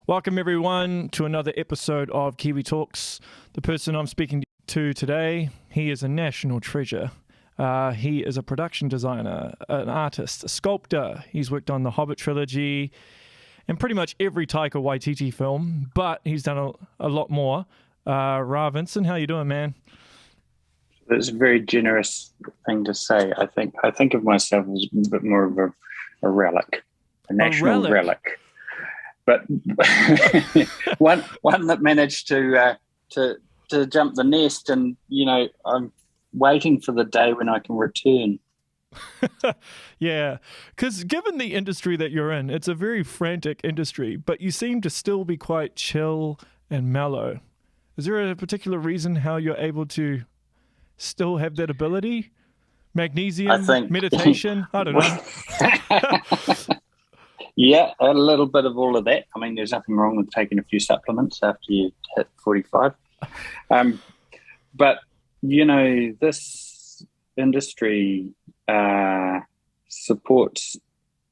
Welcome everyone to another episode of Kiwi Talks. The person I'm speaking to today, he is a national treasure. He is a production designer, an artist, a sculptor. He's worked on the Hobbit trilogy and pretty much every Taika Waititi film, but he's done a lot more. Vincent, how you doing, man? That's a very generous thing to say. I think of myself as a bit more of a relic, a national relic. But one that managed to jump the nest, and I'm waiting for the day when I can return. Yeah, because given the industry that you're in, it's a very frantic industry, but you seem to still be quite chill and mellow. Is there a particular reason how you're able to still have that ability? Magnesium, I think meditation, I don't know. Yeah, a little bit of all of that. I mean, there's nothing wrong with taking a few supplements after you hit 45. But, this industry supports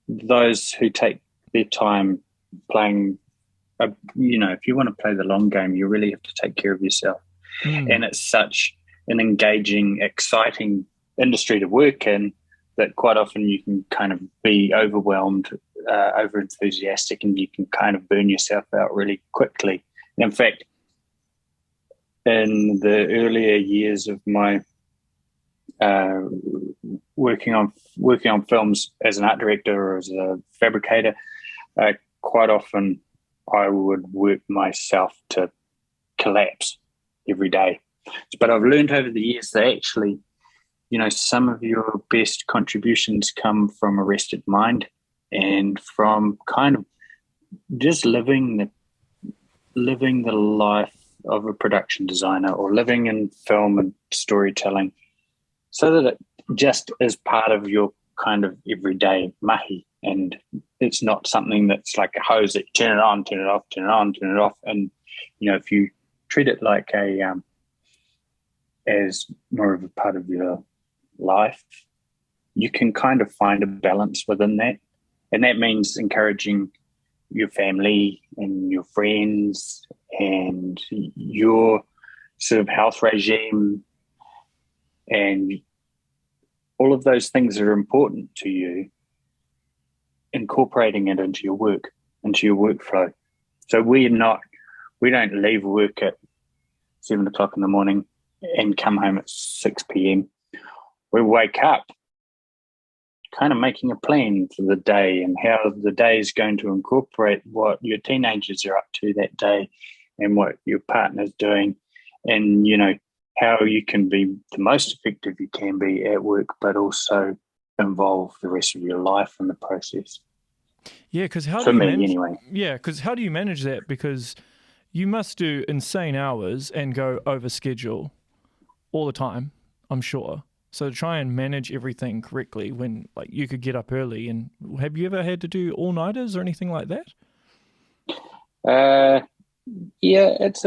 those who take their time playing. If you want to play the long game, you really have to take care of yourself. And it's such an engaging, exciting industry to work in that quite often you can kind of be overwhelmed, over enthusiastic, and you can kind of burn yourself out really quickly. And in fact, in the earlier years of my working on films as an art director or as a fabricator, quite often I would work myself to collapse every day. But I've learned over the years that actually, some of your best contributions come from a rested mind and from kind of just living the life of a production designer, or living in film and storytelling, so that it just is part of your kind of everyday mahi. And it's not something that's like a hose that you turn it on, turn it off, turn it on, turn it off. And, if you treat it like as more of a part of your life, you can kind of find a balance within that. And that means encouraging your family and your friends and your sort of health regime and all of those things that are important to you, incorporating it into your work, into your workflow. So we don't leave work at 7 o'clock in the morning and come home at 6 p.m. We wake up kind of making a plan for the day and how the day is going to incorporate what your teenagers are up to that day and what your partner's doing, and, how you can be the most effective you can be at work, but also involve the rest of your life in the process. Yeah, because how do you manage that? Because you must do insane hours and go over schedule all the time, I'm sure. So to try and manage everything correctly when you could get up early, and have you ever had to do all-nighters or anything like that? Yeah, it's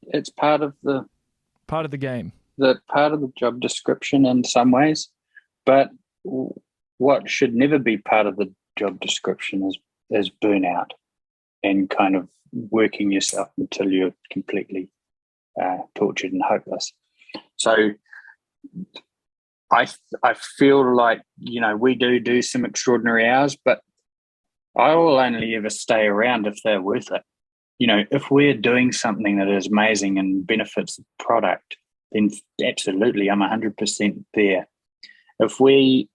it's part of the game. The part of the job description in some ways, but what should never be part of the job description is burnout and kind of working yourself until you're completely tortured and hopeless. So I feel like, we do some extraordinary hours, but I will only ever stay around if they're worth it. If we're doing something that is amazing and benefits the product, then absolutely, I'm 100% there. If we,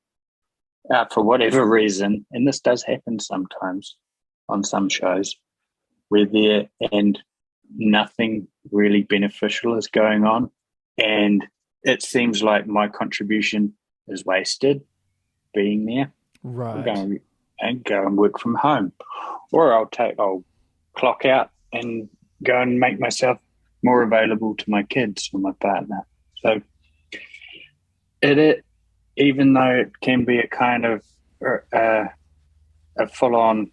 for whatever reason, and this does happen sometimes on some shows, we're there and nothing really beneficial is going on, and it seems like my contribution is wasted being there. Right. I'll go and work from home, or I'll clock out and go and make myself more available to my kids or my partner. So even though it can be a kind of a full-on,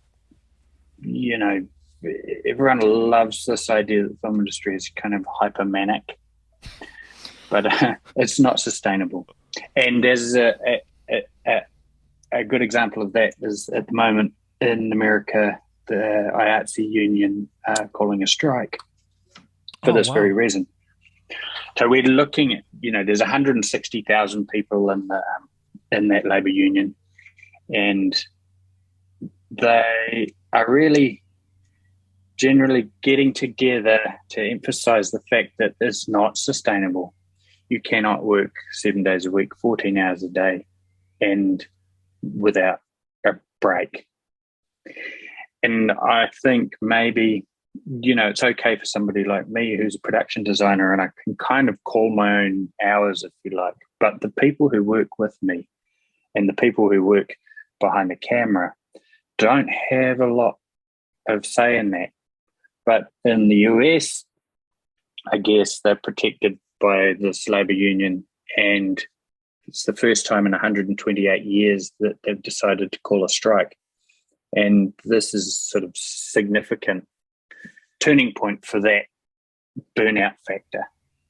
everyone loves this idea that the film industry is kind of hypermanic, but it's not sustainable. And there's a good example of that is at the moment in America, the IATSE union are calling a strike for this very reason. So we're looking at, there's 160,000 people in that labour union, and they are really generally getting together to emphasise the fact that it's not sustainable. You cannot work 7 days a week, 14 hours a day, and without a break. And I think maybe, it's okay for somebody like me who's a production designer, and I can kind of call my own hours if you like. But the people who work with me and the people who work behind the camera don't have a lot of say in that. But in the US, I guess they're protected by this labour union, and it's the first time in 128 years that they've decided to call a strike. And this is sort of significant turning point for that burnout factor.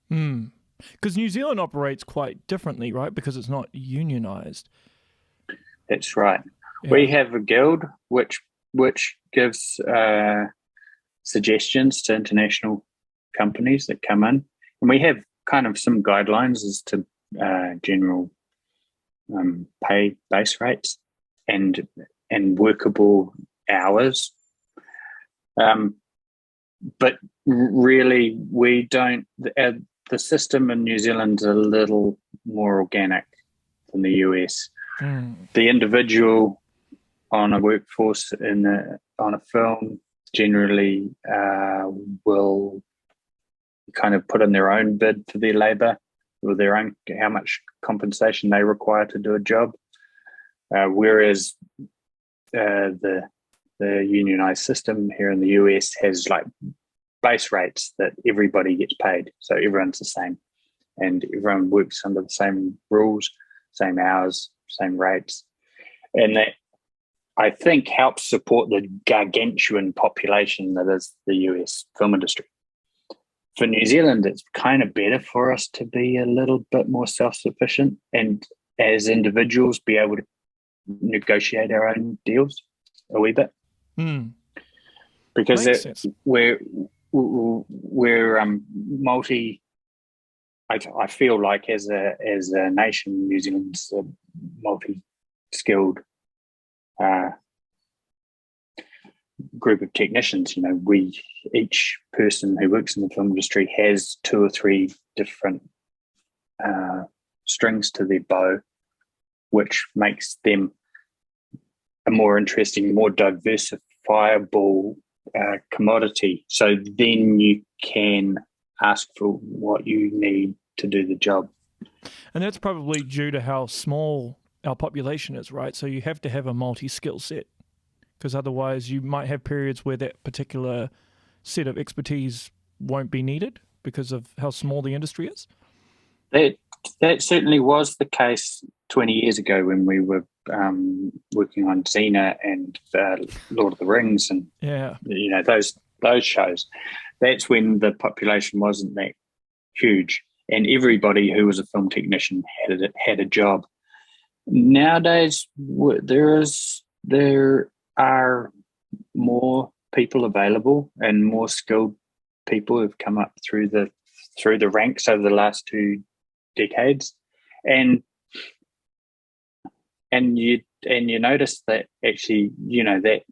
Because New Zealand operates quite differently, right? Because it's not unionised. That's right. Yeah. We have a guild which gives suggestions to international companies that come in, and we have kind of some guidelines as to general pay base rates and workable hours. But really, we don't. The system in New Zealand is a little more organic than the US. The individual on a workforce on a film generally will kind of put in their own bid for their labour, or their own how much compensation they require to do a job, whereas the unionised system here in the US has like base rates that everybody gets paid, so everyone's the same, and everyone works under the same rules, same hours, same rates, and that I think helps support the gargantuan population that is the US film industry. For New Zealand, it's kind of better for us to be a little bit more self-sufficient and as individuals be able to negotiate our own deals a wee bit. Because we're multi. I feel like as a nation, New Zealand's a multi-skilled group of technicians. Each person who works in the film industry has 2 or 3 different strings to their bow, which makes them a more interesting, more diversifiable commodity. So then you can ask for what you need to do the job. And that's probably due to how small our population is, right? So you have to have a multi-skill set, because otherwise you might have periods where that particular set of expertise won't be needed because of how small the industry is. That certainly was the case 20 years ago when we were working on Xena and Lord of the Rings and those shows. That's when the population wasn't that huge, and everybody who was a film technician had a job. Nowadays, there are more people available and more skilled people who've come up through the ranks over the last 2 decades, and you notice that actually that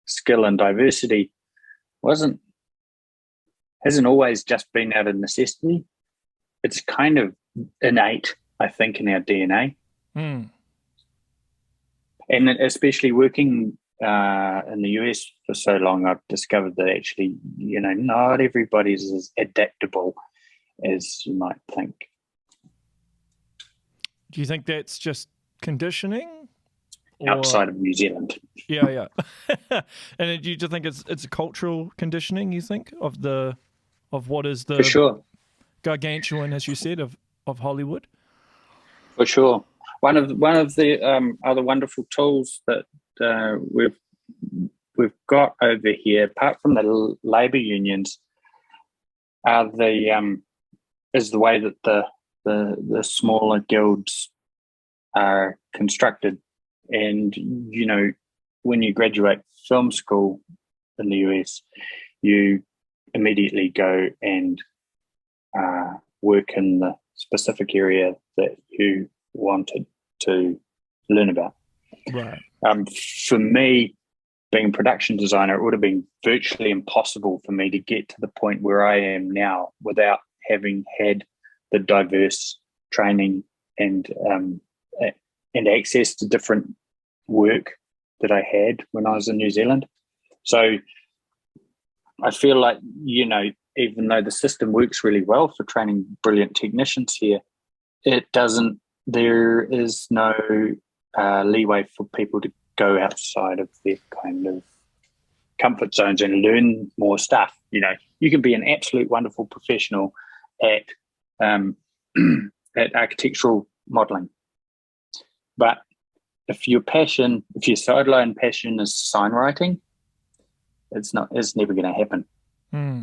skill and diversity hasn't always just been out of necessity. It's kind of innate, I think, in our DNA. And especially working in the US for so long, I've discovered that actually, not everybody's as adaptable as you might think. Do you think that's just conditioning? Outside of New Zealand. Yeah. And do you think it's a cultural conditioning, you think, of what is the for sure gargantuan, as you said, of Hollywood? For sure. One of the other wonderful tools that we've got over here, apart from the labour unions, is the way that the smaller guilds are constructed. And when you graduate film school in the US, you immediately go and work in the specific area that you wanted to learn about. Right. For me, being a production designer, it would have been virtually impossible for me to get to the point where I am now without having had the diverse training and access to different work that I had when I was in New Zealand. So I feel like, even though the system works really well for training brilliant technicians here, there is no leeway for people to go outside of their kind of comfort zones and learn more stuff. You can be an absolute wonderful professional at architectural modeling, but if your sideline passion is sign writing, it's never going to happen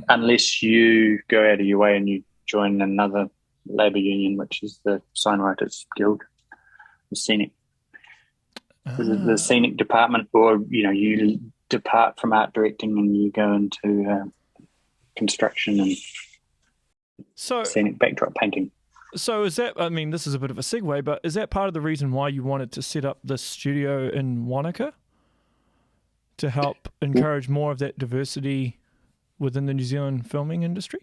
unless you go out of your way and you join another labour union, which is the Signwriters Guild, the scenic. The scenic department, or you depart from art directing and you go into construction and scenic backdrop painting. So is that, this is a bit of a segue, but is that part of the reason why you wanted to set up this studio in Wanaka, to help encourage more of that diversity within the New Zealand filming industry?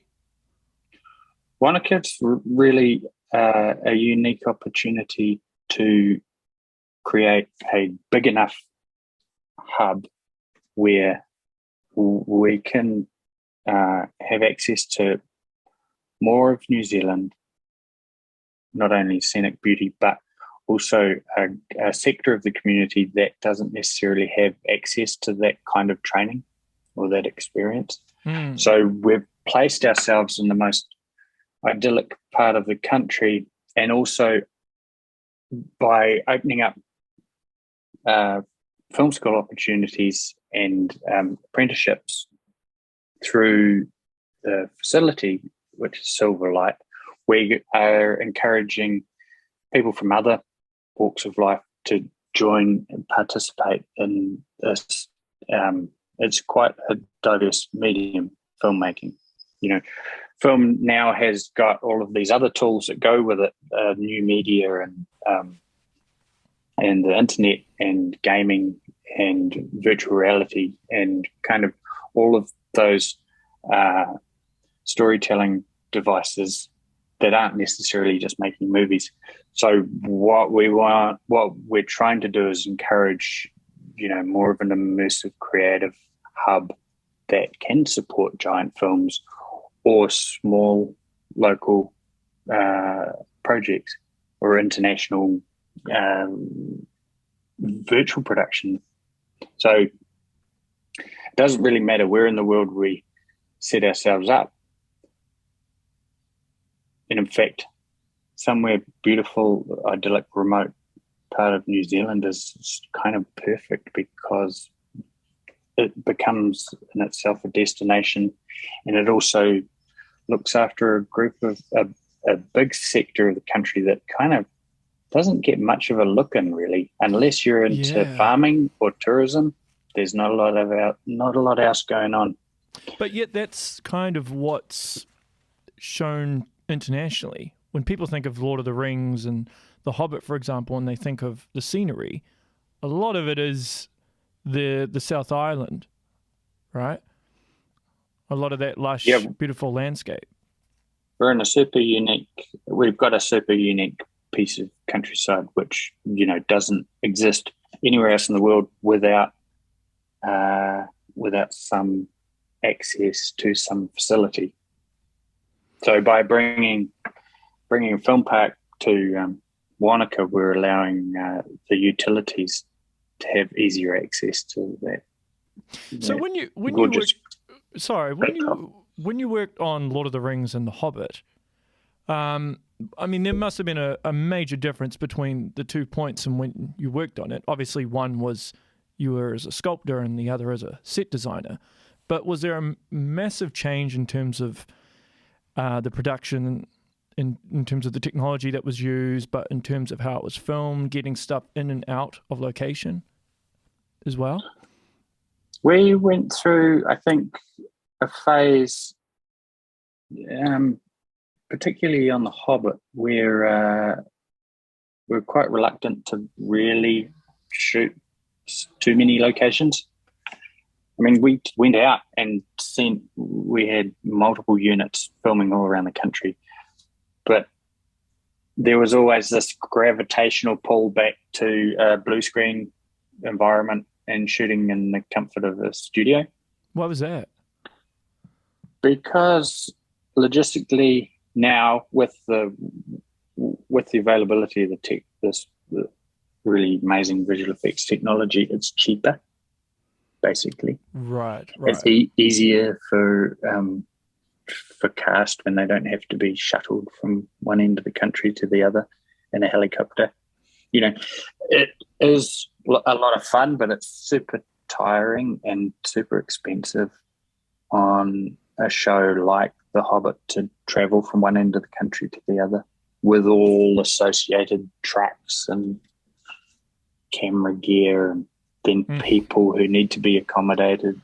Wanaka's really a unique opportunity to create a big enough hub where we can have access to more of New Zealand, not only scenic beauty, but also a sector of the community that doesn't necessarily have access to that kind of training or that experience. So we've placed ourselves in the most idyllic part of the country, and also by opening up film school opportunities and apprenticeships through the facility, which is Silverlight, we are encouraging people from other walks of life to join and participate in this. It's quite a diverse medium, filmmaking. Film now has got all of these other tools that go with it, new media and the internet and gaming and virtual reality and kind of all of those storytelling devices that aren't necessarily just making movies. So what we're trying to do is encourage, more of an immersive creative hub that can support giant films or small local projects or international virtual production. So it doesn't really matter where in the world we set ourselves up. And in fact, somewhere beautiful, idyllic, remote part of New Zealand is kind of perfect because it becomes in itself a destination, and it also looks after a group of a big sector of the country that kind of doesn't get much of a look in, really, unless you're into farming or tourism. There's not a lot else going on. But yet that's kind of what's shown internationally. When people think of Lord of the Rings and The Hobbit, for example, and they think of the scenery, a lot of it is the South Island, right? A lot of that lush, beautiful landscape. We've got a super unique piece of countryside which, doesn't exist anywhere else in the world without some access to some facility. So by bringing a film park to Wanaka, we're allowing the utilities to have easier access to that. So when you worked on Lord of the Rings and The Hobbit, there must have been a major difference between the 2 points and when you worked on it. Obviously, one was you were as a sculptor and the other as a set designer. But was there a massive change in terms of the production, in terms of the technology that was used, but in terms of how it was filmed, getting stuff in and out of location? as well? We went through, I think, a phase, particularly on The Hobbit, where we're quite reluctant to really shoot too many locations. I mean, we went out and we had multiple units filming all around the country, but there was always this gravitational pull back to a blue screen environment and shooting in the comfort of a studio. What was that? Because logistically now, with the availability of the really amazing visual effects technology, it's cheaper. Basically, right. It's easier for cast when they don't have to be shuttled from one end of the country to the other in a helicopter. You know, it is a lot of fun, but it's super tiring and super expensive on a show like The Hobbit to travel from one end of the country to the other with all associated trucks and camera gear and then people who need to be accommodated.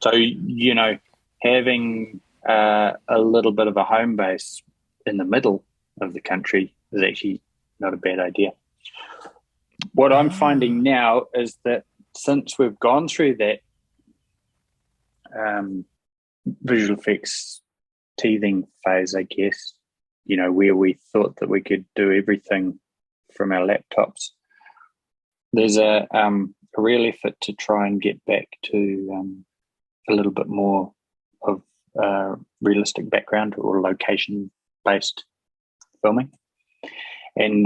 So, you know, having a little bit of a home base in the middle of the country is actually not a bad idea. What I'm finding now is that since we've gone through that visual effects teething phase, I guess, you know, where we thought that we could do everything from our laptops, there's a real effort to try and get back to a little bit more of realistic background or location-based filming, and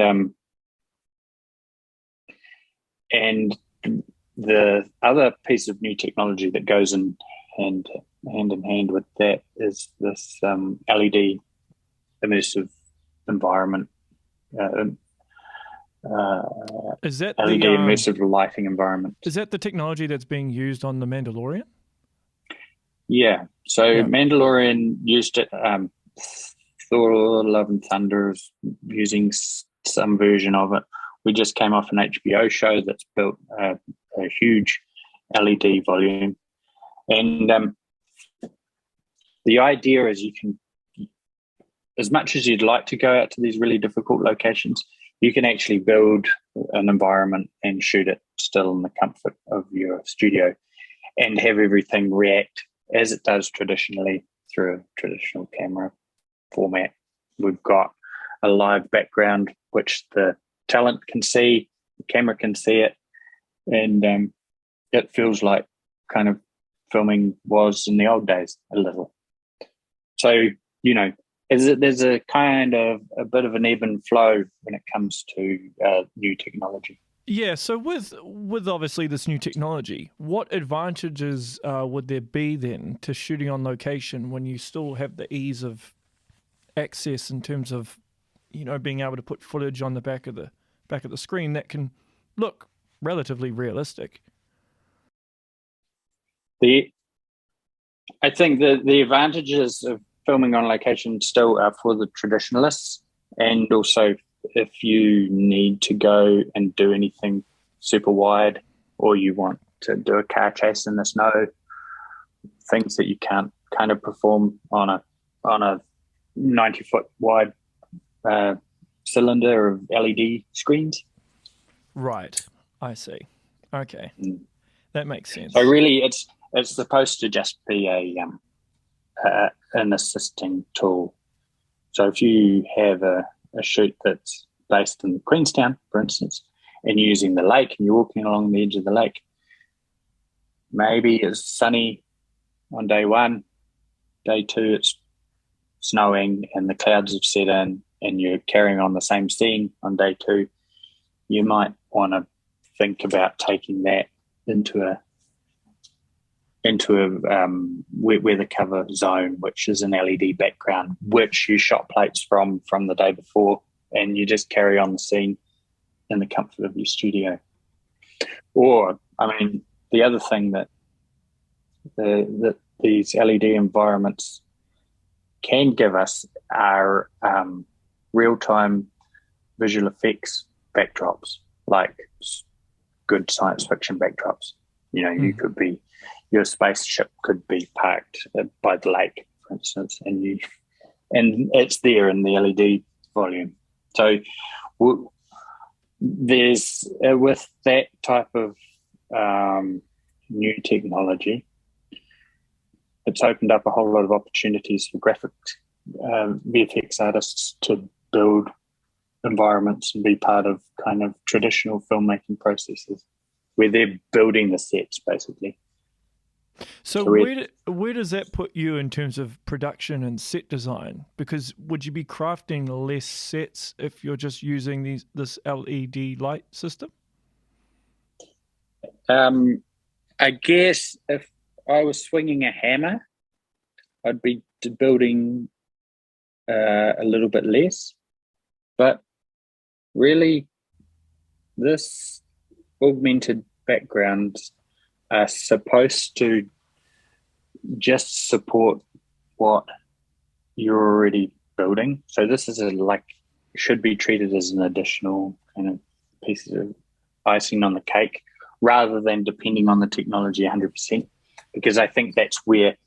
the other piece of new technology that goes hand in hand with that is this LED immersive environment. Is that LED immersive lighting environment? Is that the technology that's being used on The Mandalorian? Yeah. So Mandalorian used it. Thor: Love and Thunder is using some version of it. We just came off an HBO show that's built a huge LED volume, and the idea is you can, as much as you'd like to go out to these really difficult locations, you can actually build an environment and shoot it still in the comfort of your studio and have everything react as it does traditionally through a traditional camera format. We've got a live background, which the talent can see, the camera can see it, and it feels like kind of filming was in the old days a little. So, you know, there's a kind of a bit of an ebb and flow when it comes to new technology. Yeah, so with obviously this new technology, what advantages would there be then to shooting on location when you still have the ease of access in terms of, you know, being able to put footage on the back of the screen that can look relatively realistic? I think the advantages of filming on location still are for the traditionalists, and also if you need to go and do anything super wide, or you want to do a car chase in the snow, things that you can't kind of perform on a 90-foot wide cylinder of LED screens. Right, I see. Okay, that makes sense. So really, it's supposed to just be an assisting tool. So if you have a shoot that's based in Queenstown, for instance, and you're using the lake and you're walking along the edge of the lake, maybe it's sunny on day one, day two it's snowing and the clouds have set in and you're carrying on the same scene on day two, you might want to think about taking that into a weather cover zone, which is an LED background, which you shot plates from the day before, and you just carry on the scene in the comfort of your studio. Or, I mean, the other thing that these LED environments can give us are real-time visual effects backdrops, like good science fiction backdrops. You could be, your spaceship could be parked by the lake, for instance, and it's there in the LED volume. So there's with that type of new technology, it's opened up a whole lot of opportunities for graphics VFX artists to build environments and be part of kind of traditional filmmaking processes where they're building the sets basically. So where does that put you in terms of production and set design? Because would you be crafting less sets if you're just using this LED light system? I guess if I was swinging a hammer, I'd be building a little bit less. But really, this augmented backgrounds are supposed to just support what you're already building. So this is should be treated as an additional kind of piece of icing on the cake rather than depending on the technology 100%, because I think that's where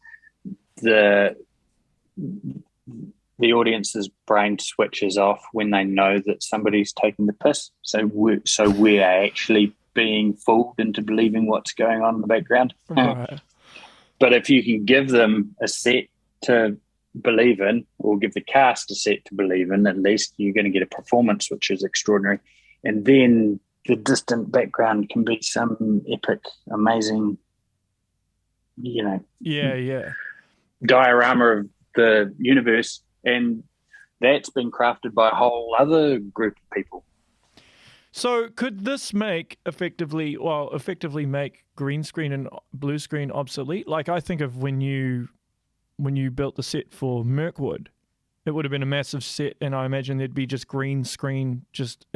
the audience's brain switches off when they know that somebody's taking the piss. So we're actually being fooled into believing what's going on in the background. Right. But if you can give them a set to believe in, or give the cast a set to believe in, at least you're going to get a performance which is extraordinary. And then the distant background can be some epic, amazing, diorama of the universe. And that's been crafted by a whole other group of people. So could this effectively make green screen and blue screen obsolete? Like I think of when you built the set for Mirkwood, it would have been a massive set, and I imagine there'd be just green screen just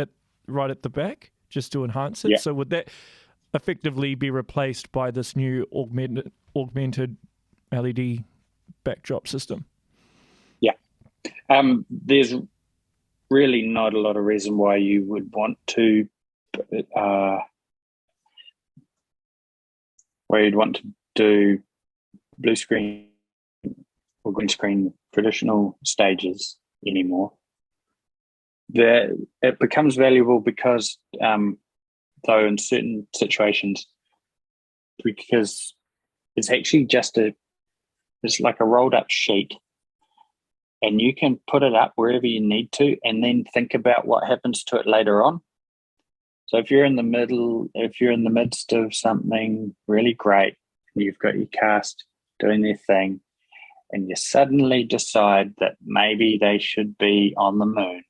right at the back just to enhance it. Yeah. So would that effectively be replaced by this new augmented LED backdrop system? Yeah. There's really not a lot of reason why you would want to do blue screen or green screen traditional stages anymore. It becomes valuable because though in certain situations, because it's actually it's like a rolled up sheet, and you can put it up wherever you need to and then think about what happens to it later on. So if you're in the midst of something really great, and you've got your cast doing their thing, and you suddenly decide that maybe they should be on the moon,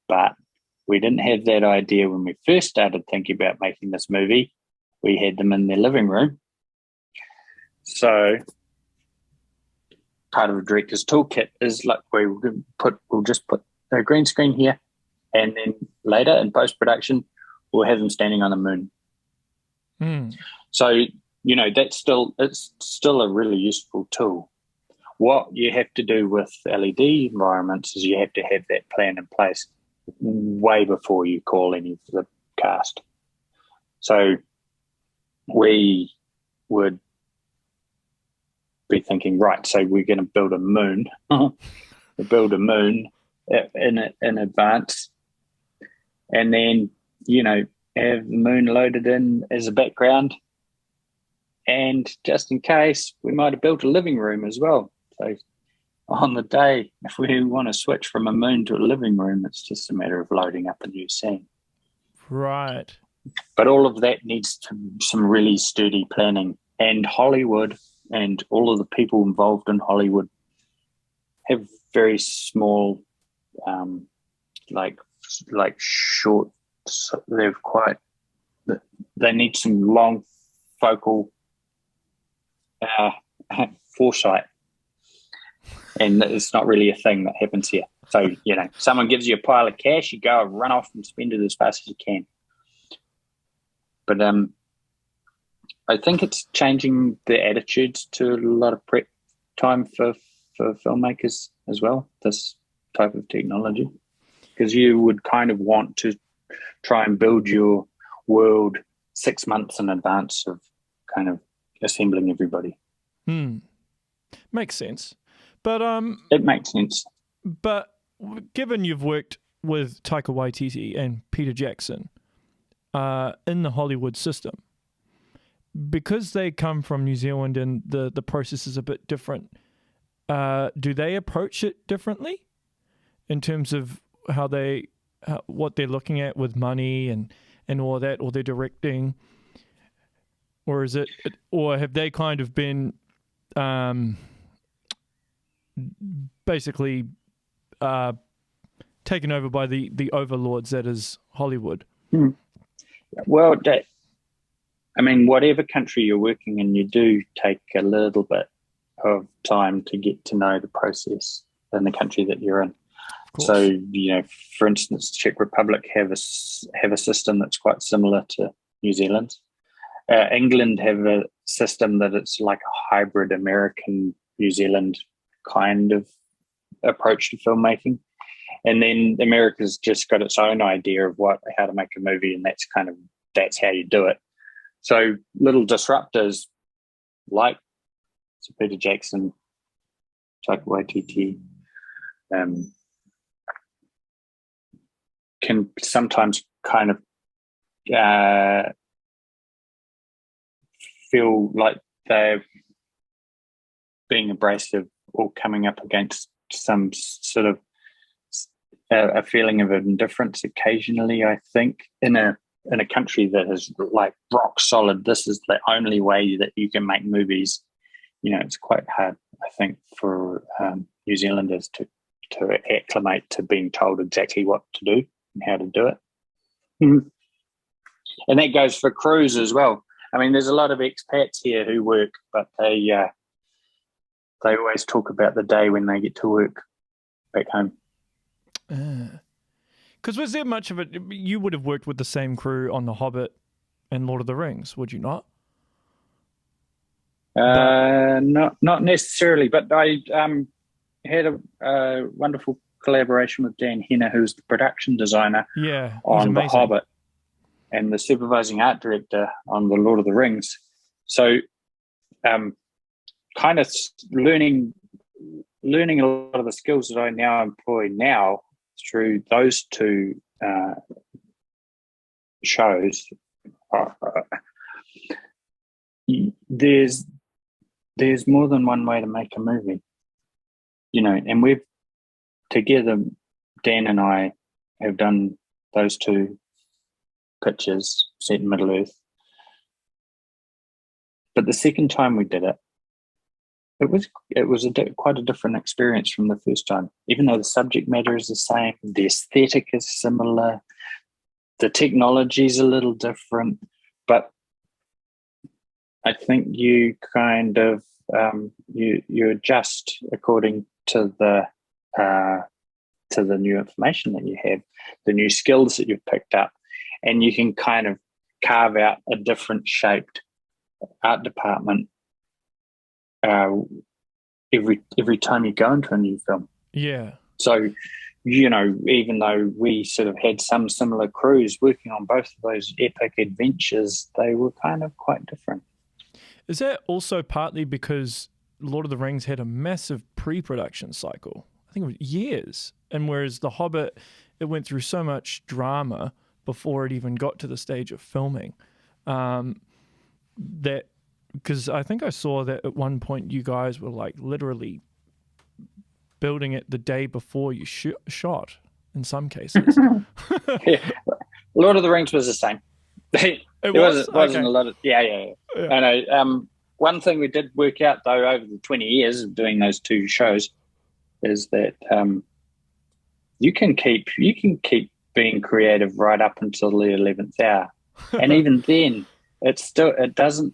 but we didn't have that idea when we first started thinking about making this movie. We had them in their living room. So part of the director's toolkit is like we'll just put a green screen here, and then later in post-production we'll have them standing on the moon. So it's still a really useful tool. What you have to do with LED environments is you have to have that plan in place way before you call any of the cast. So we would be thinking, right, so we're going to build a moon. We build a moon in advance, and then have the moon loaded in as a background, and just in case we might have built a living room as well. So on the day, if we want to switch from a moon to a living room, it's just a matter of loading up a new scene. Right. But all of that needs some really sturdy planning, and Hollywood and all of the people involved in Hollywood have very small, like short. They need some long focal foresight, and it's not really a thing that happens here. So someone gives you a pile of cash, you go and run off and spend it as fast as you can. But I think it's changing the attitudes to a lot of prep time for filmmakers as well, this type of technology, because you would kind of want to try and build your world 6 months in advance of kind of assembling everybody. Makes sense. But it makes sense. But given you've worked with Taika Waititi and Peter Jackson in the Hollywood system, because they come from New Zealand and the process is a bit different, do they approach it differently in terms of how what they're looking at with money and all that, or their directing, or have they kind of been basically taken over by the overlords that is Hollywood? Well, I mean, whatever country you're working in, you do take a little bit of time to get to know the process in the country that you're in. So, you know, for instance, Czech Republic have a system that's quite similar to New Zealand's. England have a system that it's like a hybrid American, New Zealand kind of approach to filmmaking. And then America's just got its own idea of how to make a movie, and that's how you do it. So little disruptors like Peter Jackson, Taika Waititi, can sometimes kind of feel like they're being abrasive or coming up against some sort of a feeling of indifference occasionally, I think, in a country that is like rock solid. This is the only way that you can make movies. You know, it's quite hard, I think, for New Zealanders to acclimate to being told exactly what to do and how to do it. And that goes for crews as well. I mean, there's a lot of expats here who work, but they always talk about the day when they get to work back home. Because was there much of it? You would have worked with the same crew on The Hobbit and Lord of the Rings, would you not? Not necessarily, but I had a wonderful collaboration with Dan Hennah, who's the production designer on The Hobbit, and the supervising art director on the Lord of the Rings. So kind of learning a lot of the skills that I now employ now through those two shows. There's more than one way to make a movie, you know, and we've together, Dan and I have done those two pictures set in Middle Earth. But the second time we did it, it was quite a different experience from the first time. Even though the subject matter is the same, the aesthetic is similar, the technology is a little different, but I think you kind of you adjust according to the new information that you have, the new skills that you've picked up, and you can kind of carve out a different shaped art department every time you go into a new film. Yeah. So, you know, even though we sort of had some similar crews working on both of those epic adventures, they were kind of quite different. Is that also partly because Lord of the Rings had a massive pre-production cycle? I think it was years. And whereas The Hobbit, it went through so much drama before it even got to the stage of filming. That because I think I saw that at one point you guys were like literally building it the day before you shot in some cases. Yeah. Lord of the Rings was the same. It wasn't okay. A lot of yeah. I know. One thing we did work out though over the 20 years of doing those two shows is that you can keep being creative right up until the 11th hour, and even then, it doesn't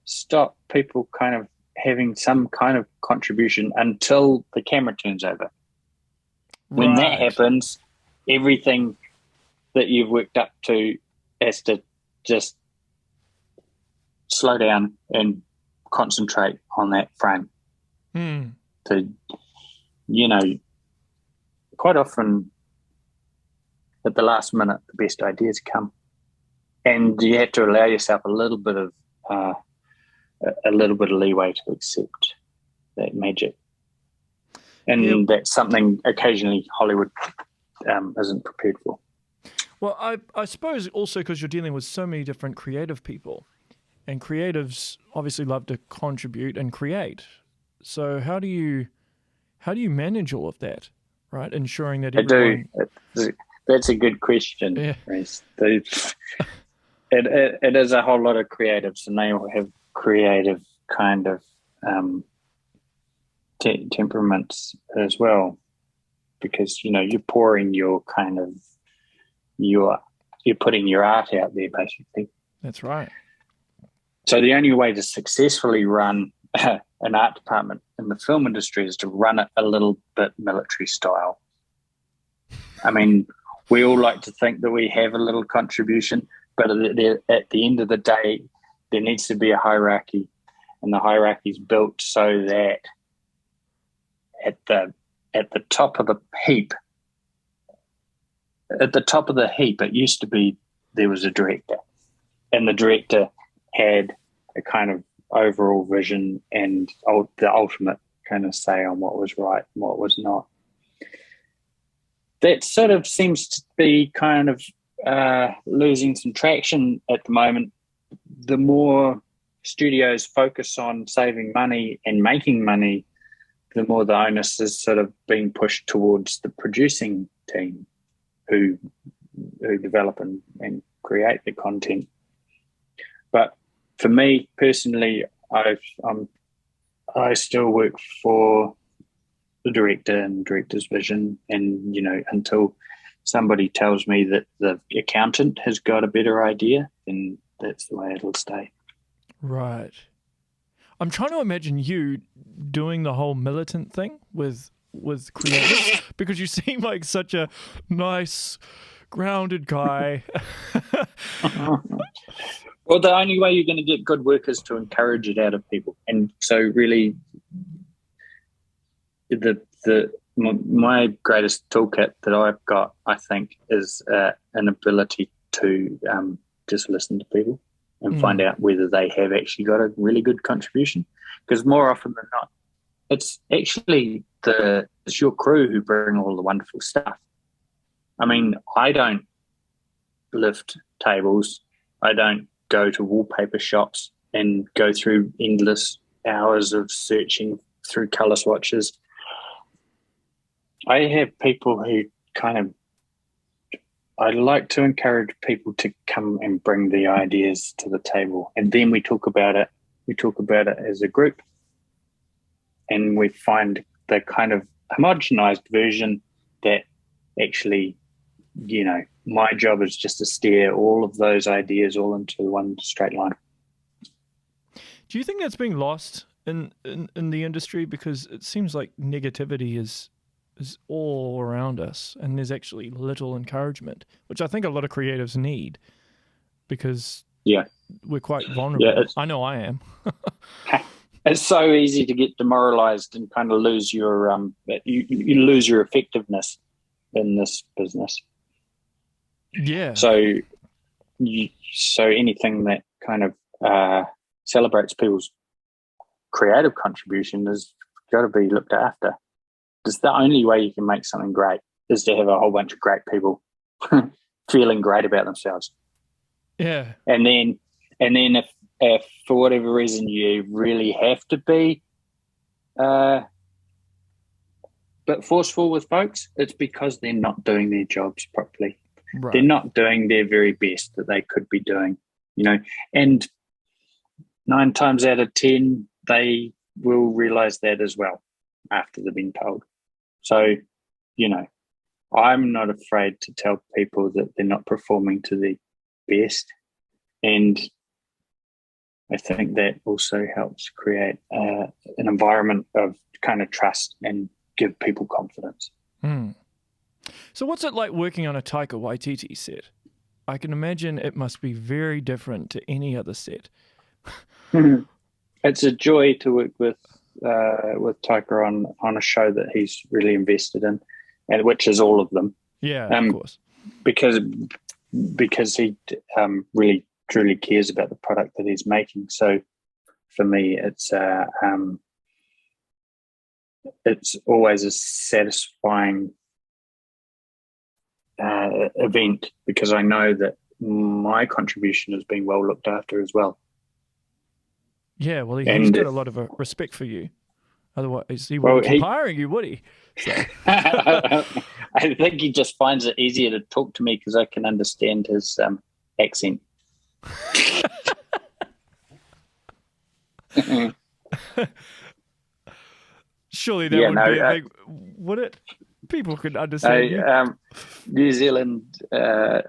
stop people kind of having some kind of contribution until the camera turns over. When that happens, everything that you've worked up to has to just slow down and concentrate on that frame. So, you know, quite often at the last minute, the best ideas come. and you have to allow yourself a little bit of leeway to accept that magic. And that's something occasionally Hollywood isn't prepared for. Well, I suppose also because you're dealing with so many different creative people, and creatives obviously love to contribute and create. So how do you manage all of that, right? Ensuring that everyone... That's a good question. Yeah. It is a whole lot of creatives, and they all have creative kind of temperaments as well, because you're pouring your kind of you're putting your art out there, basically. That's right. So the only way to successfully run an art department in the film industry is to run it a little bit military style. I mean, we all like to think that we have a little contribution, but at the end of the day, there needs to be a hierarchy, and the hierarchy is built so that at the top of the heap, it used to be there was a director, and the director had a kind of overall vision and the ultimate kind of say on what was right and what was not. That sort of seems to be kind of losing some traction at the moment. The more studios focus on saving money and making money, the more the onus is sort of being pushed towards the producing team who develop and create the content. But for me personally, I still work for the director and director's vision, and until somebody tells me that the accountant has got a better idea, then that's the way it'll stay. Right. I'm trying to imagine you doing the whole militant thing with creatives, because you seem like such a nice, grounded guy. Well, the only way you're going to get good work is to encourage it out of people. And so really my greatest toolkit that I've got, I think, is an ability to just listen to people and find out whether they have actually got a really good contribution. Because more often than not, it's actually it's your crew who bring all the wonderful stuff. I mean, I don't lift tables. I don't go to wallpaper shops and go through endless hours of searching through colour swatches. I have people who I like to encourage people to come and bring the ideas to the table, and then we talk about it. We talk about it as a group, and we find the kind of homogenized version that actually, my job is just to steer all of those ideas all into one straight line. Do you think that's being lost in the industry? Because it seems like negativity is all around us, and there's actually little encouragement, which I think a lot of creatives need, because we're quite vulnerable. Yeah, I know I am. It's so easy to get demoralized and kind of lose your you lose your effectiveness in this business. Yeah. So anything that kind of celebrates people's creative contribution has got to be looked after. It's the only way you can make something great is to have a whole bunch of great people feeling great about themselves. Yeah. And then if for whatever reason you really have to be but forceful with folks, it's because they're not doing their jobs properly. Right. They're not doing their very best that they could be doing, and 9 times out of 10 they will realize that as well after they've been told. So, I'm not afraid to tell people that they're not performing to their best, and I think that also helps create an environment of kind of trust and give people confidence. So what's it like working on a Taika Waititi set? I can imagine it must be very different to any other set. It's a joy to work with Taika on a show that he's really invested in, and which is all of them. Yeah, of course. Because because he really truly cares about the product that he's making. So for me, it's always a satisfying event, because I know that my contribution is being well looked after as well. Yeah, well, he's got a lot of respect for you. Otherwise, he wouldn't keep hiring you, would he? So. I think he just finds it easier to talk to me because I can understand his accent. Surely that would be a big... Would it? People could understand you. New Zealand, I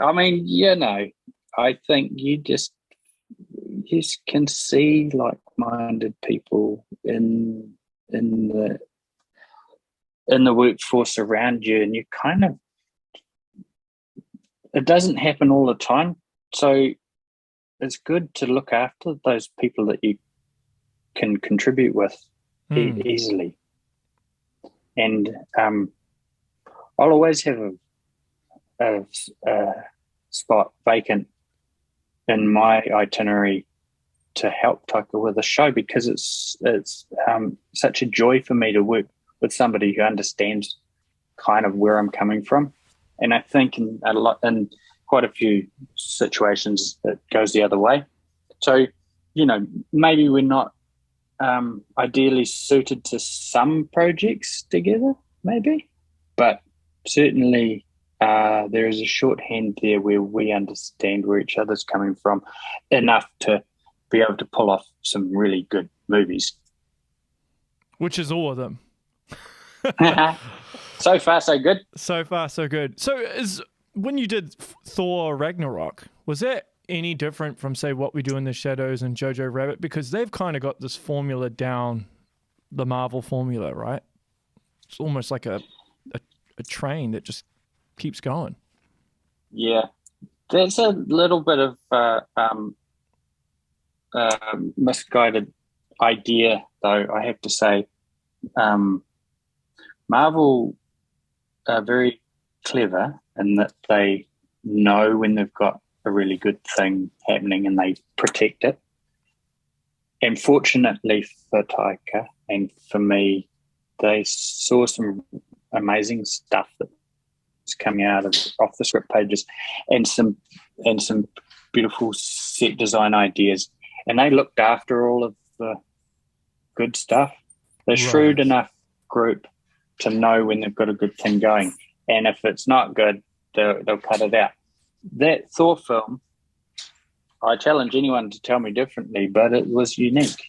think you just can see like-minded people in the workforce around you, and you kind of, it doesn't happen all the time, so it's good to look after those people that you can contribute with easily. And I'll always have a spot vacant in my itinerary to help Taika with the show, because it's such a joy for me to work with somebody who understands kind of where I'm coming from. And I think in quite a few situations it goes the other way. So, maybe we're not ideally suited to some projects together, maybe, but certainly there is a shorthand there where we understand where each other's coming from enough to be able to pull off some really good movies. Which is all of them. So far, so good. So far, so good. So when you did Thor Ragnarok, was that any different from, say, What We Do in the Shadows and Jojo Rabbit? Because they've kind of got this formula down, the Marvel formula, right? It's almost like a train that just keeps going. Yeah. There's a little bit of misguided idea, though, I have to say. Marvel are very clever in that they know when they've got a really good thing happening and they protect it. And fortunately for Taika and for me, they saw some amazing stuff that's coming out off the script pages, and some beautiful set design ideas. And they looked after all of the good stuff. They're shrewd enough group to know when they've got a good thing going. And if it's not good, they'll cut it out. That Thor film, I challenge anyone to tell me differently, but it was unique.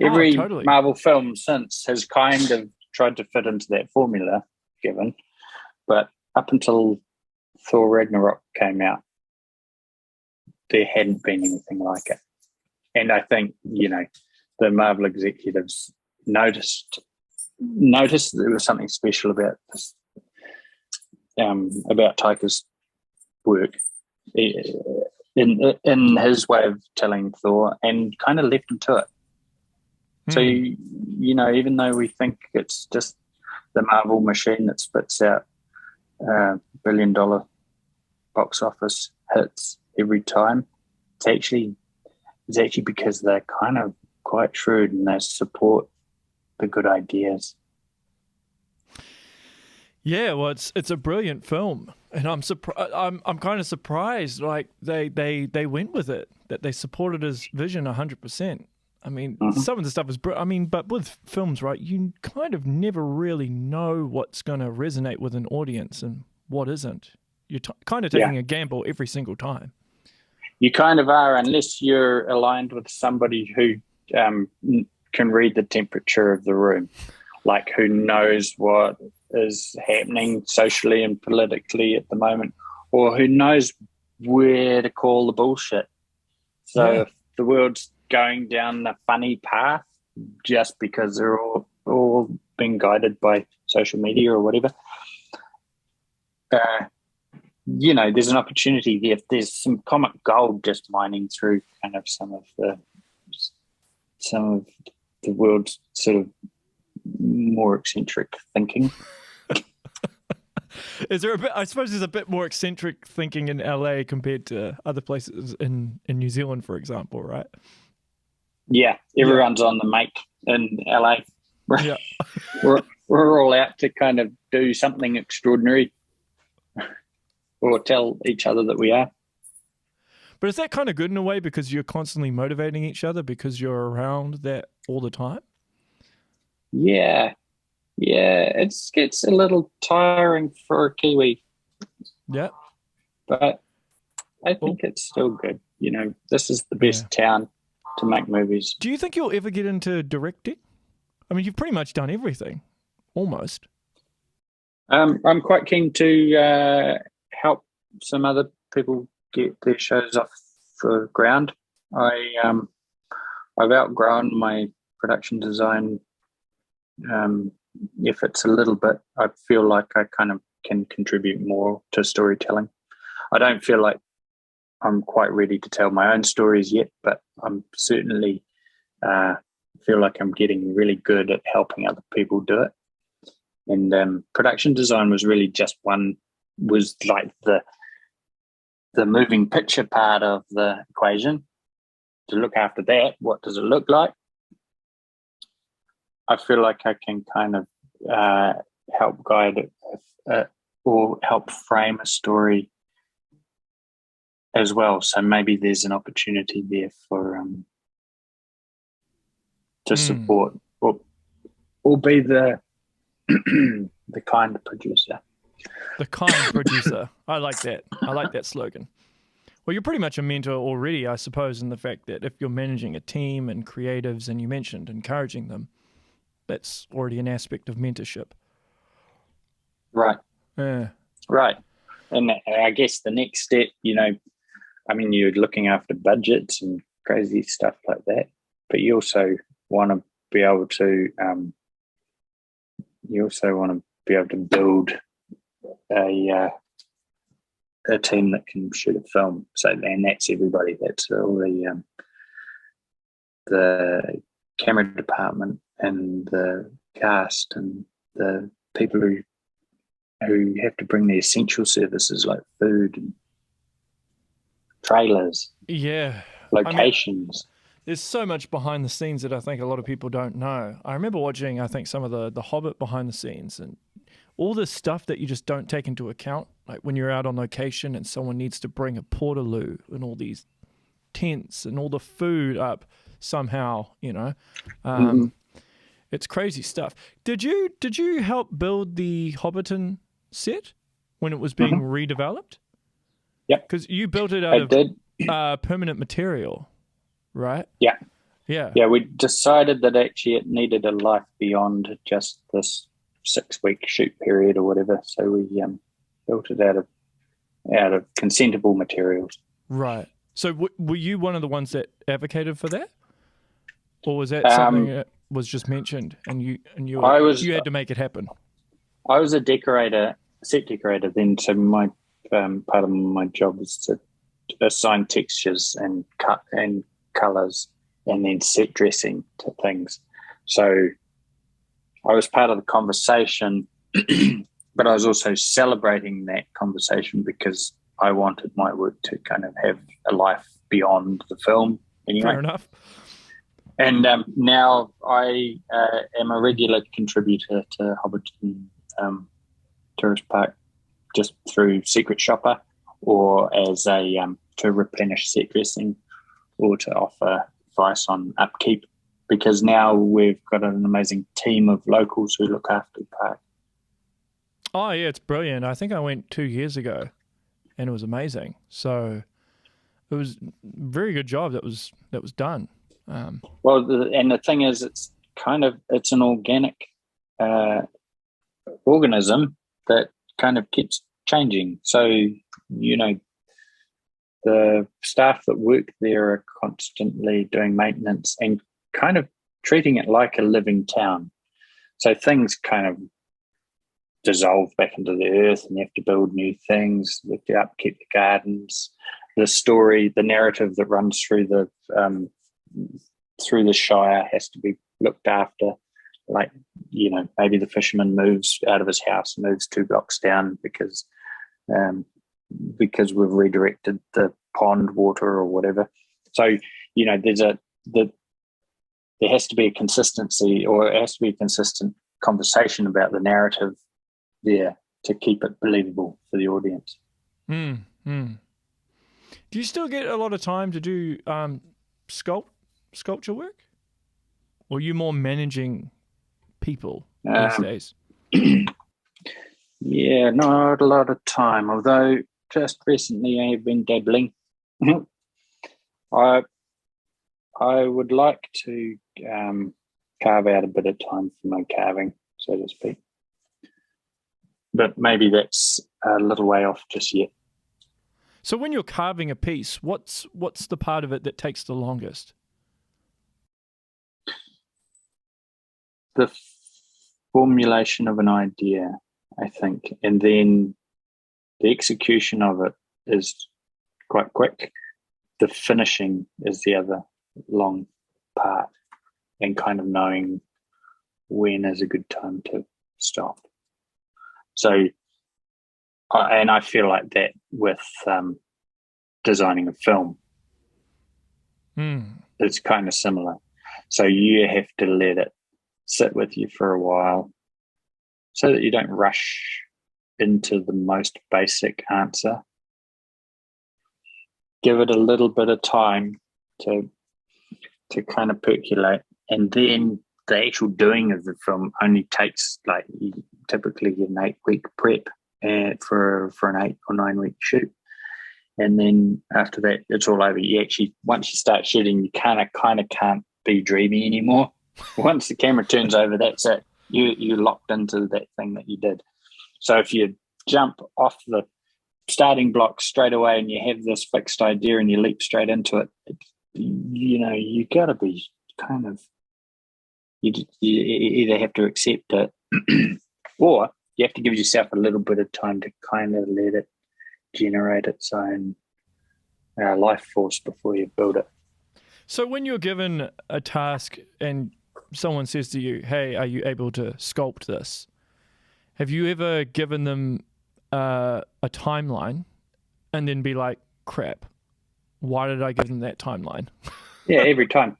Every Marvel film since has kind of tried to fit into that formula given, but up until Thor Ragnarok came out, there hadn't been anything like it. And I think, the Marvel executives noticed there was something special about this, about Taika's work in his way of telling Thor, and kind of left him to it. So, even though we think it's just the Marvel machine that spits out $1 billion box office hits every time, it's actually because they're kind of quite shrewd and they support the good ideas. Yeah, well, it's a brilliant film, and I'm kind of surprised. Like they went with it, that they supported his vision 100%. I mean, some of the stuff is, but with films, right, you kind of never really know what's going to resonate with an audience and what isn't. You're kind of taking a gamble every single time. You kind of are, unless you're aligned with somebody who can read the temperature of the room, like who knows what is happening socially and politically at the moment, or who knows where to call the bullshit. So if the world's going down the funny path just because they're all being guided by social media or whatever, there's an opportunity there. There's some comic gold just mining through kind of some of the world's sort of more eccentric thinking. Is there a bit? I suppose there's a bit more eccentric thinking in LA compared to other places in New Zealand, for example, right? Yeah, everyone's on the make in LA. Yeah, we're all out to kind of do something extraordinary, or tell each other that we are. but is that kind of good in a way because you're constantly motivating each other because you're around that all the time? Yeah, it gets a little tiring for a Kiwi, Yeah. but I think it's still good. You know, this is the best town to make movies. Do you think you'll ever get into directing? I mean, you've pretty much done everything, almost. I'm quite keen to help some other people get their shows off the ground. I've outgrown my production design efforts a little bit. I feel like I kind of can contribute more to storytelling. I don't feel like I'm quite ready to tell my own stories yet, but I'm certainly feel like I'm getting really good at helping other people do it. And production design was really just was like the moving picture part of the equation. To look after that, what does it look like? I feel like I can kind of help guide or help frame a story as well. So maybe there's an opportunity there for to support or be the the kind producer. The kind producer. I like that. I like that slogan. Well, you're pretty much a mentor already, I suppose, in the fact that if you're managing a team and creatives, and you mentioned encouraging them, that's already an aspect of mentorship. Right. Yeah. Right. And I guess the next step, you know, I mean, you're looking after budgets and crazy stuff like that, but you also want to be able to build a team that can shoot a film. So, and that's everybody. That's all the camera department and the cast and the people who have to bring the essential services like food and trailers. Yeah. Locations. There's so much behind the scenes that I think a lot of people don't know. I remember watching, I think, some of the Hobbit behind the scenes and all this stuff that you just don't take into account. Like when you're out on location and someone needs to bring a portaloo and all these tents and all the food up somehow, you know. It's crazy stuff. Did you help build the Hobbiton set when it was being redeveloped? Yep. Because you built it out of permanent material, right? Yeah. Yeah. Yeah, we decided that actually it needed a life beyond just this 6-week shoot period or whatever. So we built it out of consentable materials. Right. So were you one of the ones that advocated for that, or was that something that was just mentioned and you had to make it happen? I was a set decorator then. So my part of my job was to assign textures and cut and colors and then set dressing to things. So I was part of the conversation, but I was also celebrating that conversation because I wanted my work to kind of have a life beyond the film anyway. Fair enough. And now I am a regular contributor to Hobbiton Tourist Park just through Secret Shopper or as to replenish set dressing or to offer advice on upkeep, because now we've got an amazing team of locals who look after the park. Oh, yeah, it's brilliant. I think I went 2 years ago and it was amazing. So it was a very good job that was done. Well, the thing is, it's an organic organism that kind of keeps changing. So, you know, the staff that work there are constantly doing maintenance and kind of treating it like a living town. So things kind of dissolve back into the earth and you have to build new things. You have to upkeep the gardens. The story, the narrative that runs through the Shire has to be looked after. like, maybe the fisherman moves out of his house, moves 2 blocks down because we've redirected the pond water or whatever. So, there has to be a consistency, or it has to be a consistent conversation about the narrative there to keep it believable for the audience. Do you still get a lot of time to do sculpture work? Or are you more managing people these days? Yeah, not a lot of time, although just recently I have been dabbling. I would like to carve out a bit of time for my carving, so to speak. But maybe that's a little way off just yet. So when you're carving a piece, what's the part of it that takes the longest? The formulation of an idea, I think, and then the execution of it is quite quick. The finishing is the other long part, and kind of knowing when is a good time to stop. So, and I feel like that with designing a film. It's kind of similar. So you have to let it sit with you for a while so that you don't rush into the most basic answer. Give it a little bit of time to kind of percolate, and then the actual doing of the film only takes typically an 8-week prep for an 8 or 9 week shoot, and then after that it's all over. You actually, once you start shooting, you kind of can't be dreamy anymore. Once the camera turns over, that's it. You're locked into that thing that you did. So if you jump off the starting block straight away and you have this fixed idea and you leap straight into it, you got to be kind of, you either have to accept it or you have to give yourself a little bit of time to kind of let it generate its own life force before you build it. So when you're given a task and someone says to you, hey, are you able to sculpt this? Have you ever given them a timeline and then be like, crap, why did I give them that timeline? Yeah, every time.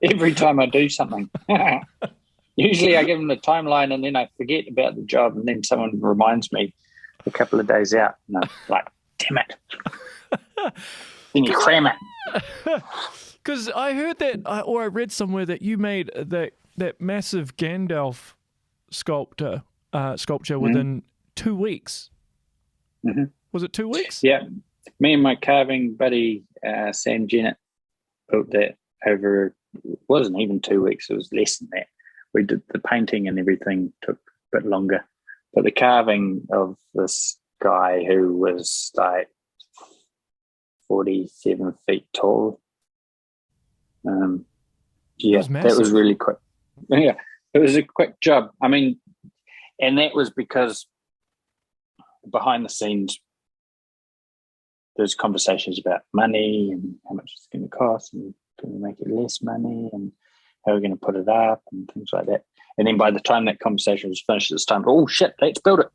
Every time I do something. Usually I give them the timeline and then I forget about the job, and then someone reminds me a couple of days out, and I'm like, damn it. Then you cram it. Because I heard that, or I read somewhere that you made that massive Gandalf sculpture within 2 weeks. Mm-hmm. Was it 2 weeks? Yeah. Me and my carving buddy, Sam Jennett, built that over, it wasn't even 2 weeks, it was less than that. We did the painting and everything took a bit longer. But the carving of this guy who was like 47 feet tall, that was really quick. Yeah, it was a quick job. I mean, and that was because behind the scenes, there's conversations about money and how much it's going to cost, and can we make it less money, and how we're going to put it up, and things like that. And then by the time that conversation was finished, it's time, oh shit, let's build it.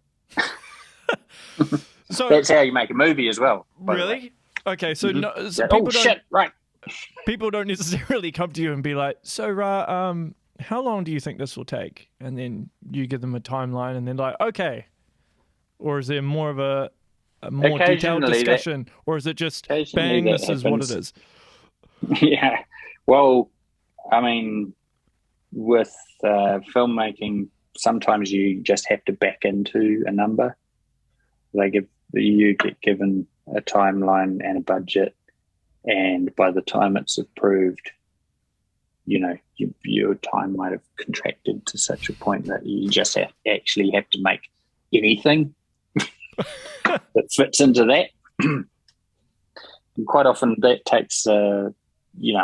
So that's how you make a movie as well. Really? Okay, so, mm-hmm. No, so people shit, right. People don't necessarily come to you and be like, so how long do you think this will take? And then you give them a timeline and then like, okay. Or is there more of a more detailed discussion, or is it just bang, this is what it is? Yeah. Well, I mean, with filmmaking, sometimes you just have to back into a number. You get given a timeline and a budget, and by the time it's approved, your time might have contracted to such a point that you just actually have to make anything that fits into that. And quite often that takes a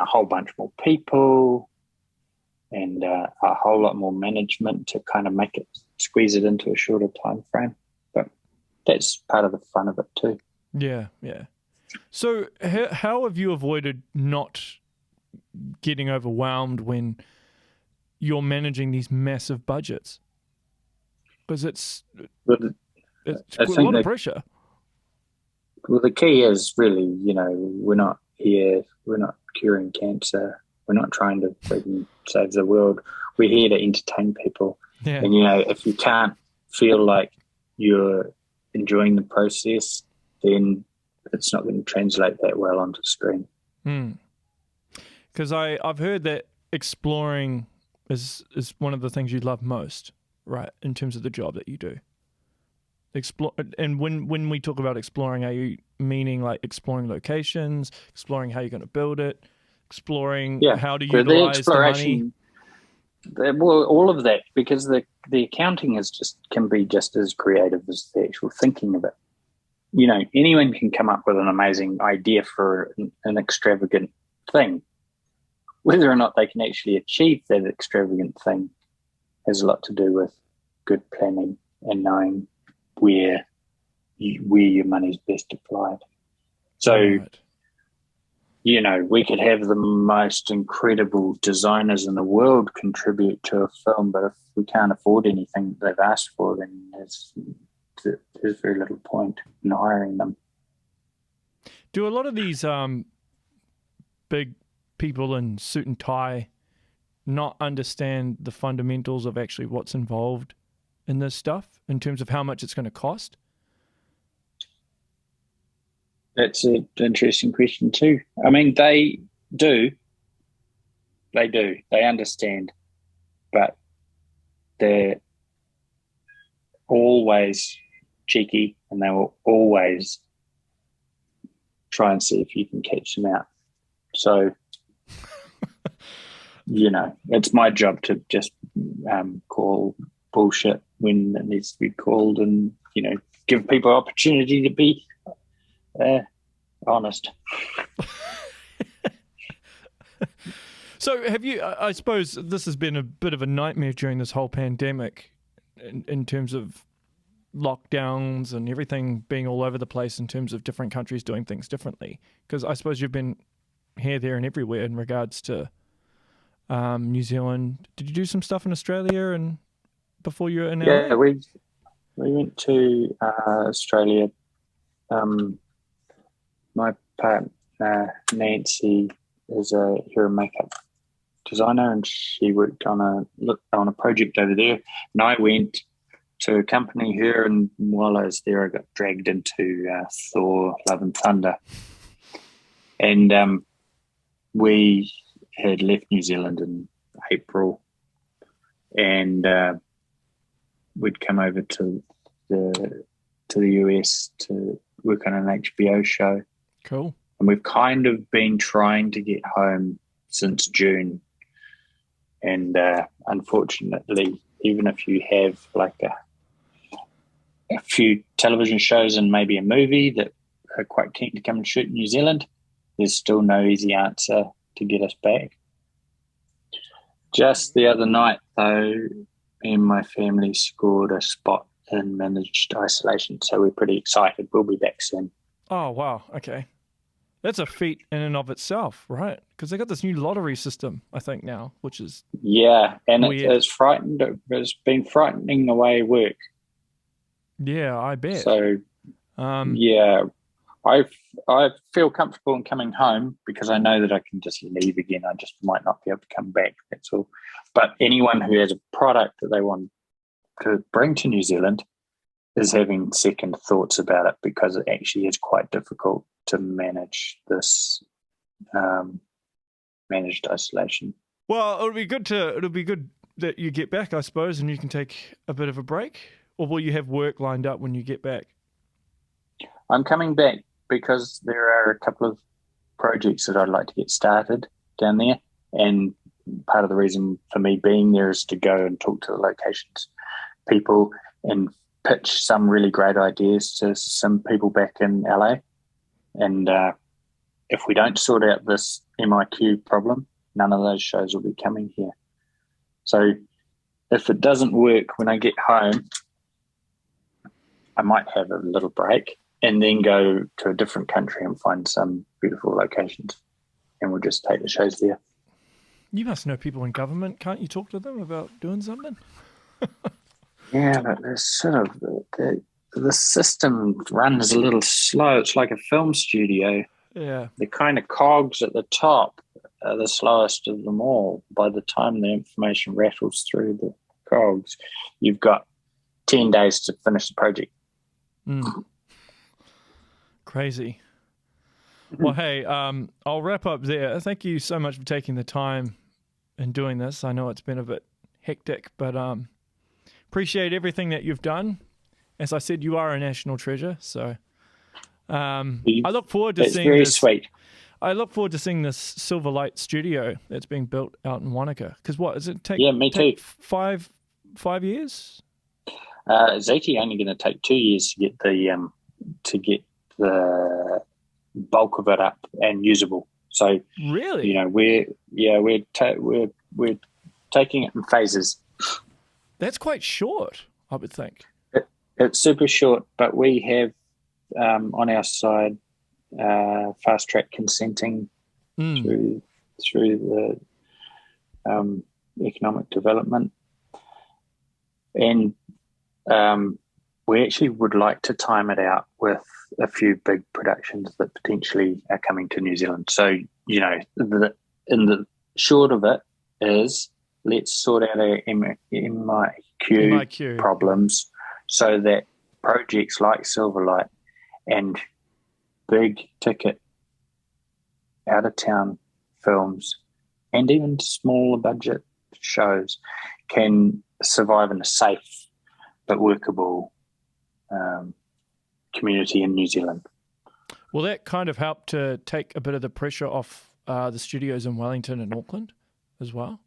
whole bunch more people and a whole lot more management to kind of make it, squeeze it into a shorter time frame. But that's part of the fun of it too. Yeah. So how have you avoided not getting overwhelmed when you're managing these massive budgets? Because it's I a think lot of that, pressure. well, the key is really, we're not curing cancer. We're not trying to freaking save the world. We're here to entertain people. Yeah. And, if you can't feel like you're enjoying the process, then it's not going to translate that well onto screen. Because I've heard that exploring is one of the things you love most, right, in terms of the job that you do. Explore, and when we talk about exploring, are you meaning like exploring locations, exploring how you're going to build it, exploring how to utilize the money? Well, all of that, because the accounting can be just as creative as the actual thinking of it. Anyone can come up with an amazing idea for an extravagant thing. Whether or not they can actually achieve that extravagant thing has a lot to do with good planning and knowing where your money's best applied. So, Right. We could have the most incredible designers in the world contribute to a film, but if we can't afford anything they've asked for, then there's very little point in hiring them. Do a lot of these big people in suit and tie not understand the fundamentals of actually what's involved in this stuff in terms of how much it's going to cost? That's an interesting question too. I mean, they do. They understand, but they're always cheeky, and they will always try and see if you can catch them out. So, it's my job to just call bullshit when it needs to be called, and give people opportunity to be honest. So have you, I suppose this has been a bit of a nightmare during this whole pandemic in terms of lockdowns and everything being all over the place in terms of different countries doing things differently. Because I suppose you've been here, there and everywhere in regards to New Zealand. Did you do some stuff in Australia and before you were in LA? Yeah, we went to Australia. My partner Nancy is a hair and makeup designer, and she worked on a project over there. And I went to accompany her, and while I was there, I got dragged into Thor: Love and Thunder, and we had left New Zealand in April, and we'd come over to the US to work on an HBO show. Cool. And we've kind of been trying to get home since June. And unfortunately, even if you have like a few television shows and maybe a movie that are quite keen to come and shoot in New Zealand, there's still no easy answer to get us back. Just the other night, though, me and my family scored a spot in managed isolation, so we're pretty excited. We'll be back soon. Oh, wow. Okay. That's a feat in and of itself, right? Because they got this new lottery system, I think, now, which is and weird. it's been frightening away work. Yeah, I bet. So, I feel comfortable in coming home because I know that I can just leave again. I just might not be able to come back, that's all. But anyone who has a product that they want to bring to New Zealand is having second thoughts about it, because it actually is quite difficult to manage this managed isolation. Well, it'll be good that you get back, I suppose, and you can take a bit of a break. Or will you have work lined up when you get back? I'm coming back because there are a couple of projects that I'd like to get started down there, and part of the reason for me being there is to go and talk to the locations people and pitch some really great ideas to some people back in LA. And if we don't sort out this MIQ problem, none of those shows will be coming here. So if it doesn't work when I get home, I might have a little break and then go to a different country and find some beautiful locations, and we'll just take the shows there. You must know people in government. Can't you talk to them about doing something? Yeah, but there's sort of the system runs a little slow. It's like a film studio. Yeah. The kind of cogs at the top are the slowest of them all. By the time the information rattles through the cogs, you've got 10 days to finish the project. Crazy. Well, hey, I'll wrap up there. Thank you so much for taking the time and doing this. I know it's been a bit hectic, but appreciate everything that you've done. As I said, you are a national treasure, so I look forward to seeing very this. Sweet. I look forward to seeing this Silverlight studio that's being built out in Wanaka. Because what does it take? Yeah, me too. 5 years? It's actually only going to take 2 years to get the bulk of it up and usable. So really, you know, we're taking it in phases. That's quite short, I would think. It's super short, but we have on our side fast track consenting through the economic development, and we actually would like to time it out with a few big productions that potentially are coming to New Zealand. So, you know, in the short of it is, let's sort out our MIQ problems so that projects like Silverlight and big ticket out of town films and even smaller budget shows can survive in a safe but workable community in New Zealand. Will that kind of help to take a bit of the pressure off the studios in Wellington and Auckland as well?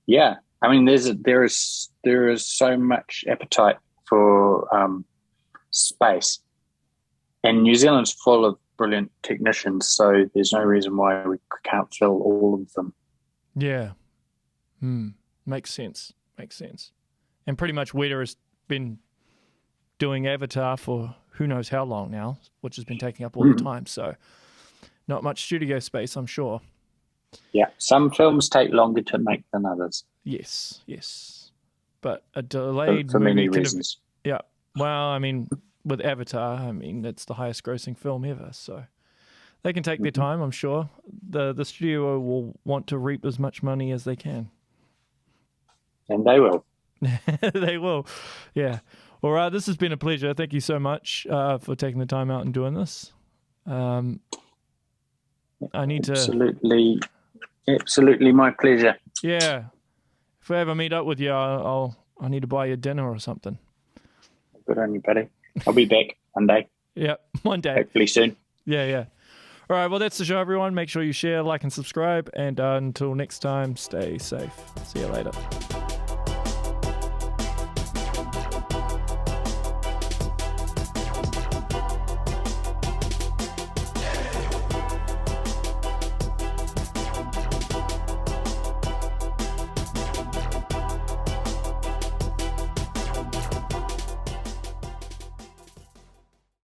Yeah, I mean, there is so much appetite for space, and New Zealand's full of brilliant technicians. So there's no reason why we can't fill all of them. Yeah, makes sense. And pretty much Weta has been doing Avatar for who knows how long now, which has been taking up all the time. So not much studio space, I'm sure. Yeah, some films take longer to make than others. Yes. But a delayed for movie many can reasons. Yeah. Well, I mean, with Avatar, I mean, it's the highest grossing film ever. So they can take their time, I'm sure. The studio will want to reap as much money as they can. And they will. They will. Yeah. All right. This has been a pleasure. Thank you so much for taking the time out and doing this. I need to... Absolutely my pleasure. Yeah. If I ever meet up with you, I need to buy you dinner or something. Good on you, buddy. I'll be back one day. Yeah, one day. Hopefully soon. Yeah. All right, well, that's the show, everyone. Make sure you share, like, and subscribe. And until next time, stay safe. See you later.